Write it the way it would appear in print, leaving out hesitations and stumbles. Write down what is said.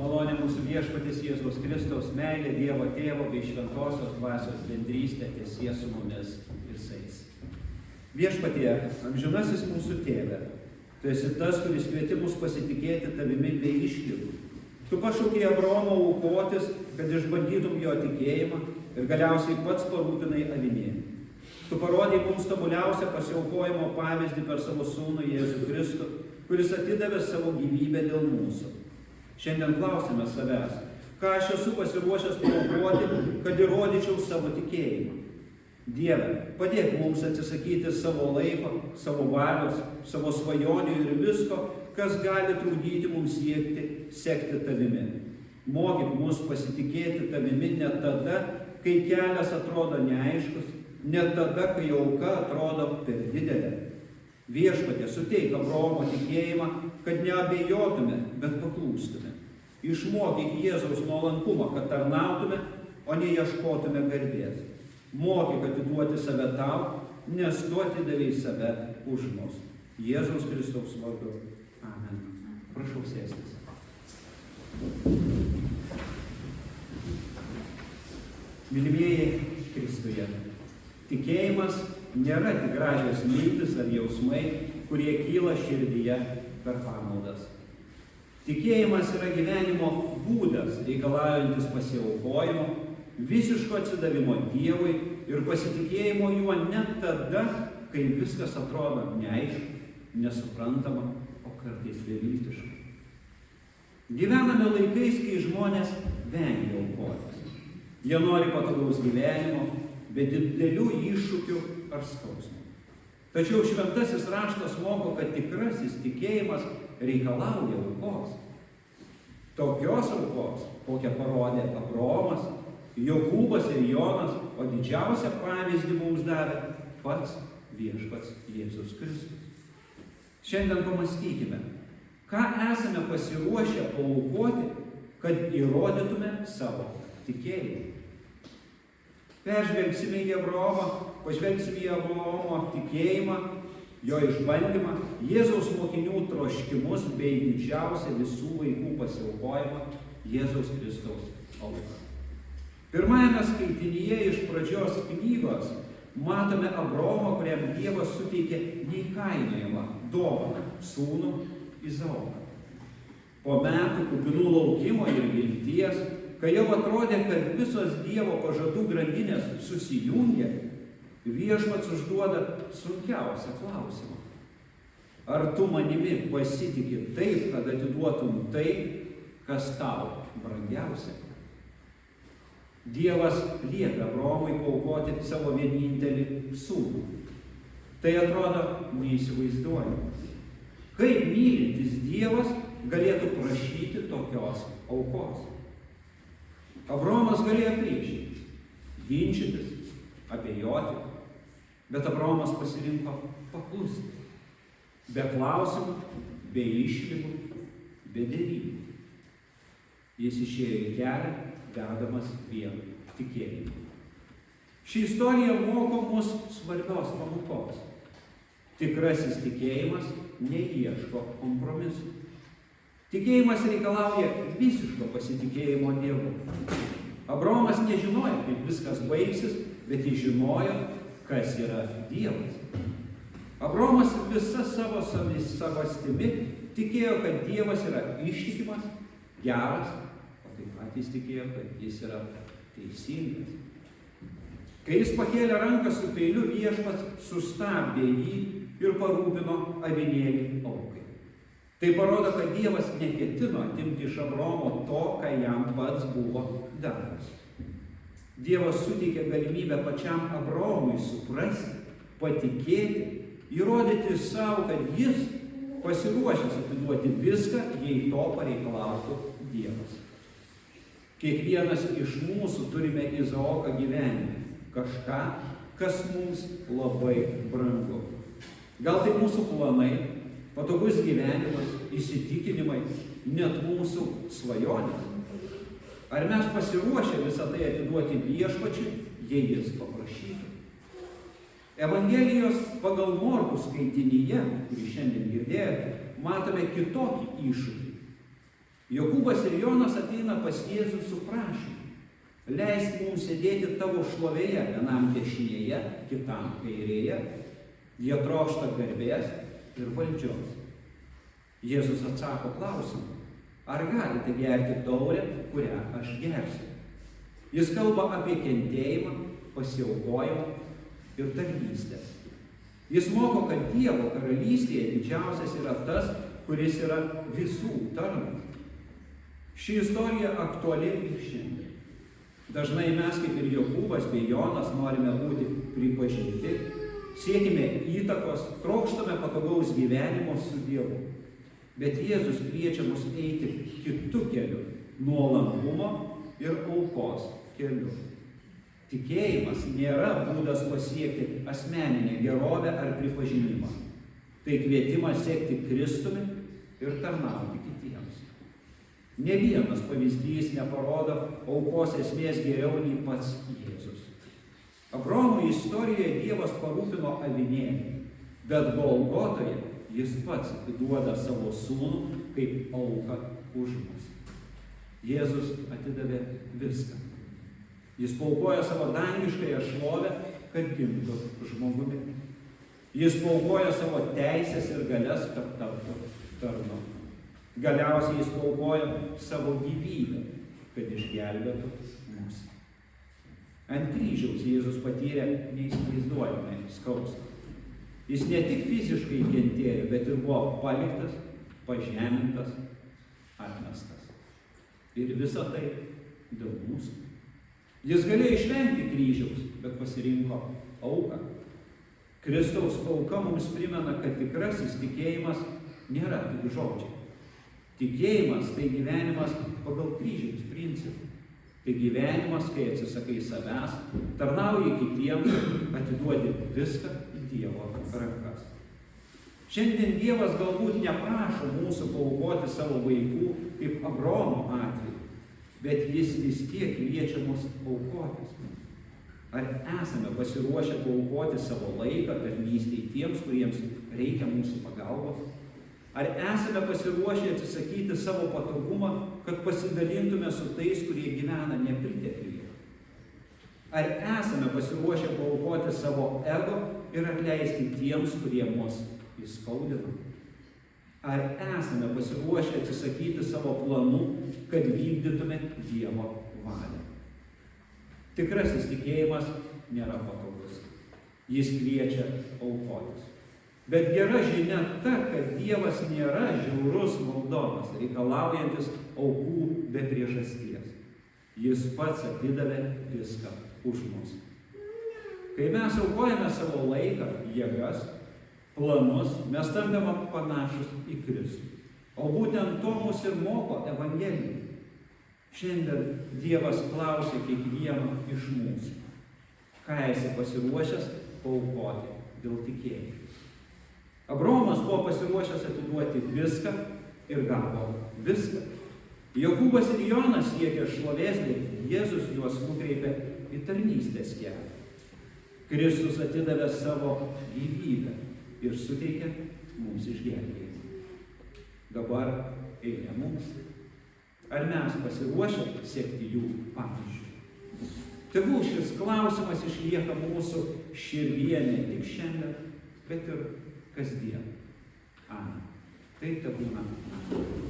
Malonė mūsų Viešpaties Jėzaus Kristaus meilė, Dievo Tėvo bei Šventosios Dvasios bendrystė teesie su mumis visais. Viešpatie, amžinasis mūsų Tėve, tu esi tas, kuris kvieti mus pasitikėti tavimi be išlygų. Tu pašaukei Abraomą aukotis, kad išbandytum jo tikėjimą ir galiausiai pats parūpinai avinėlį. Tu parodei mums tobuliausią pasiaukojimo pavyzdį per savo sūnų Jėzų Kristų, kuris atidavė savo gyvybę dėl mūsų. Šiandien klausime savęs, ką aš esu pasiruošęs paaukoti, kad įrodyčiau savo tikėjimą. Dieve, padėk mums atsisakyti savo laiko, savo valios, savo svajonių ir visko, kas gali trukdyti mums sekti tavimi. Mokyk mus pasitikėti tavimi ne tada, kai kelias atrodo neaiškus, ne tada, kai auka atrodo per didelė. Viešpatie, suteik Abraomo tikėjimą, kad neabejotume, bet paklūstume. Išmokyk Jėzaus nuolankumą, kad tarnautume, o ne ieškotume garbės. Mokyk atiduoti save tau, nes tu atidavei save už mus. Jėzaus Kristaus vardu. Amen. Prašau sėstis. Mylimieji Kristuje, tikėjimas nėra tik gražios mintis ar jausmai, kurie kyla širdyje per pamaldas. Tikėjimas yra gyvenimo būdas, reikalaujantis pasiaukojimo, visiško atsidavimo Dievui ir pasitikėjimo juo net tada, kai viskas atrodo neaišku, nesuprantama, o kartais beviltiška. Gyvename laikais, kai žmonės vengia aukotis. Jie nori patogaus gyvenimo, be didelių iššūkių ar skausmų. Tačiau šventasis raštas moko, kad tikrasis tikėjimas reikalauja aukos. Tokios aukos, kokią parodė Abraomas, Jokūbas ir Jonas, o didžiausią pavyzdį mums davė pats Viešpats Jėzus Kristus. Šiandien pamąstykime, ką esame pasiruošę paaukoti, kad įrodytume savo tikėjimą. Peržvelgsime į Abraomą, pažvelgsime į Abraomo tikėjimą, jo išbandymą, Jėzaus mokinių troškimus bei didžiausią visų laikų pasiaukojimą Jėzaus Kristaus auką. Pirmajame skaitinyje iš pradžios knygos matome Abraomą, kuriam Dievas suteikė neįkainojamą dovaną, sūnų Izaoką. Po metų kupinų laukimo ir vilties, kai jau atrodė, kad visos Dievo pažadų grandinės susijungia, Viešpats užduoda sunkiausią klausimą. Ar tu manimi pasitiki taip, kad atiduotum tai, kas tau brangiausia? Dievas liepia Abraomui paaukoti savo vienintelį sūnų. Tai atrodo neįsivaizduojama. Kaip mylintis Dievas galėtų prašyti tokios aukos? Abraomas galėjo priešintis, ginčytis, abejoti, bet Abraomas pasirinko paklusti. Be klausimų, be išlygų, be derybų. Jis išėjo į kelią, vedamas vien tikėjimu. Ši istorija moko mus svarbios pamokos. Tikrasis tikėjimas neieško kompromisų. Tikėjimas reikalauja visiško pasitikėjimo Dievu. Abraomas nežinojo, kaip viskas baigsis, bet jis žinojo, kas yra Dievas. Abraomas visa savo savastimi tikėjo, kad Dievas yra ištikimas, geras, o taip pat jis tikėjo, kad jis yra teisingas. Kai jis pakėlė ranką su peiliu, Viešpats sustabdė jį ir parūpino avinėlį aukai. Tai parodo, kad Dievas neketino atimti iš Abraomo to, ką jam pats buvo davęs. Dievas suteikė galimybę pačiam Abraomui suprasti, patikėti, įrodyti savo, kad jis pasiruošęs atiduoti viską, jei to pareikalautų Dievas. Kiekvienas iš mūsų turime Izaoką gyvenime, kažką, kas mums labai brangu. Gal tai mūsų planai, patogus gyvenimas, įsitikinimai, net mūsų svajonės. Ar mes pasiruošę visą tai atiduoti Viešpačiui, jei jis paprašytų? Evangelijos pagal Morkų skaitinyje, kurį šiandien girdėjote, matome kitokį iššūkį. Jokūbas ir Jonas ateina pas Jėzų su prašymu. Leisk mums sėdėti tavo šlovėje, vienam dešinėje, kitam kairėje. Jie trokšta garbės ir valdžios. Jėzus atsako klausimu, ar galite gerti taurę, kurią aš gersiu? Jis kalba apie kentėjimą, pasiaukojimą ir tarnystę. Jis moko, kad Dievo karalystėje didžiausias yra tas, kuris yra visų tarnas. Ši istorija aktuali ir šiandien. Dažnai mes, kaip ir Jokūbas bei Jonas, norime būti pripažinti, siekime įtakos, trokštame patogaus gyvenimo su Dievu. Bet Jėzus kviečia mus eiti kitu keliu, nuolankumo ir aukos keliu. Tikėjimas nėra būdas pasiekti asmeninę gerovę ar pripažinimą. Tai kvietimas sekti Kristumi ir tarnauti kitiems. Ne vienas pavyzdys neparodo aukos esmės geriau nei pats Jėzus. Abraomo istorijoje Dievas parūpino avinėlį, bet Golgotoje jis pats atiduoda savo sūnų kaip auką už mus. Jėzus atidavė viską. Jis paaukojo savo dangiškąją šlovę, kad gimtų žmogumi. Jis paaukojo savo teisės ir galias, kad taptų tarnu. Galiausiai jis paaukojo savo gyvybę, kad išgelbėtų mus. Ant kryžiaus Jėzus patyrė neįsivaizduojamai skausmą. Jis ne tik fiziškai kentėjo, bet ir buvo paliktas, pažemintas, atmestas. Ir visa tai dėl mūsų. Jis galėjo išvengti kryžiaus, bet pasirinko auką. Kristaus auka mums primena, kad tikrasis tikėjimas nėra tik žodžiai. Tikėjimas tai gyvenimas pagal kryžiaus principą. Tai gyvenimas, kai atsisakai savęs, tarnauji kitiems, atiduodi viską į Dievo rankas. Šiandien Dievas galbūt neprašo mūsų paaukoti savo vaikų, kaip Abraomo atveju, bet jis vis tiek kviečia mus aukotis. Ar esame pasiruošę paaukoti savo laiką tarnystei tiems, kuriems reikia mūsų pagalbos? Ar esame pasiruošę atsisakyti savo patogumą, kad pasidalintume su tais, kurie gyvena nepritekliuje? Ar esame pasiruošę paaukoti savo ego ir atleisti tiems, kurie mus įskaudino? Ar esame pasiruošę atsisakyti savo planų, kad vykdytume Dievo valią? Tikrasis tikėjimas nėra patogus. Jis kviečia aukotis. Bet gera žinia ta, kad Dievas nėra žiaurus valdovas, reikalaujantis aukų be priežasties. Jis pats atidavė viską už mus. Kai mes aukojame savo laiką, jėgas, planus, mes tampame panašus į Kristų. O būtent to mus ir moko Evangelija. Šiandien Dievas klausia kiekvieno iš mūsų. Ką esi pasiruošęs paaukoti dėl tikėjimo? Abraomas buvo pasiruošęs atiduoti viską ir gavo viską. Jokūbas ir Jonas siekė šlovės, bet Jėzus juos nukreipė į tarnystės kelią. Kristus atidavė savo gyvybę ir suteikė mums išgelbėjimą. Dabar eilė mums. Ar mes pasiruošę sekti jų pavyzdžiu? Tegul šis klausimas išlieka mūsų širdyje ne tik šiandien, bet ir kasdien. Amen. Tai tebūna.